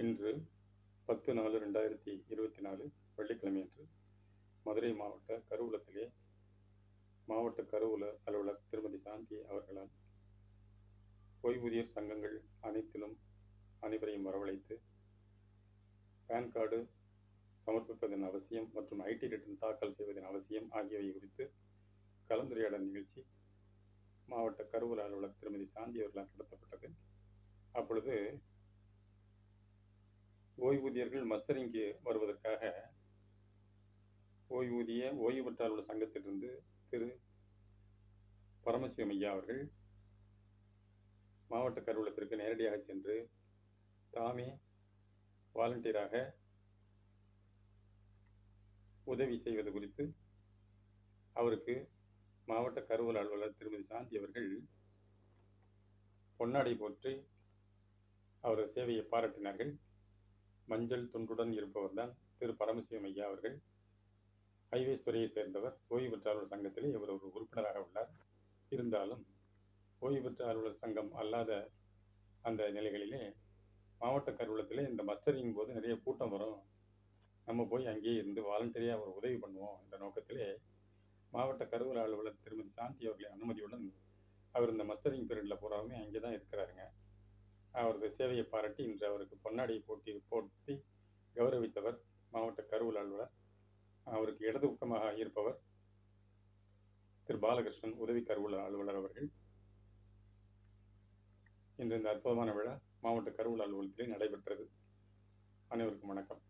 இன்று 10/4/2024 வெள்ளிக்கிழமையன்று மதுரை மாவட்ட கருவூலத்திலே மாவட்ட கருவூல அலுவலர் திருமதி சாந்தி அவர்களால் ஓய்வூதியர் சங்கங்கள் அனைவரையும் வரவழைத்து பேன் கார்டு சமர்ப்பிப்பதன் அவசியம் மற்றும் ஐடி ரிட்டர்ன் தாக்கல் செய்வதன் அவசியம் ஆகியவை குறித்து கலந்துரையாடல் நிகழ்ச்சி மாவட்ட கருவூல அலுவலர் திருமதி சாந்தி அவர்களால் நடத்தப்பட்டது. அப்பொழுது ஓய்வூதியர்கள் மஸ்டரிங்கு வருவதற்காக ஓய்வு பெற்ற அலுவலர் சங்கத்திலிருந்து திரு பரமசிவம் ஐயா அவர்கள் மாவட்ட கருவூலத்திற்கு நேரடியாக சென்று தாமே வாலண்டியராக உதவி செய்வது குறித்து அவருக்கு மாவட்ட கருவூல அலுவலர் திருமதி சாந்தி அவர்கள் பொன்னாடை போற்றி அவரது சேவையை பாராட்டினார்கள். மஞ்சள் துண்டுடன் இருப்பவர் தான் திரு பரமசிவம் ஐயா அவர்கள். ஹைவேஸ் துறையை சேர்ந்தவர். ஓய்வு பெற்ற அலுவலர் சங்கத்திலே இவர் ஒரு உறுப்பினராக உள்ளார். இருந்தாலும் ஓய்வு பெற்ற அலுவலர் சங்கம் அல்லாத அந்த நிலைகளிலே மாவட்ட கருவூலத்திலே இந்த மஸ்டரிங் போது நிறைய கூட்டம் வரும், நம்ம போய் அங்கேயே இருந்து வாலண்டரியாக ஒரு உதவி பண்ணுவோம் என்ற நோக்கத்திலே மாவட்ட கருவூல அலுவலர் திருமதி சாந்தி அவர்களின் அனுமதியுடன் அவர் இந்த மஸ்டரிங் பீரியடில் பூராவுமே அங்கே தான் இருக்கிறாருங்க. அவரது சேவையை பாராட்டி இன்று அவருக்கு பொன்னாடியை போட்டி கௌரவித்தவர் மாவட்ட கருவூல அலுவலர். அவருக்கு இடது பக்கமாக இருப்பவர் திரு பாலகிருஷ்ணன் உதவி கருவூல அலுவலர் அவர்கள். இன்று இந்த அற்புதமான விழா மாவட்ட கருவூல அலுவலகத்திலே நடைபெற்றது. அனைவருக்கும் வணக்கம்.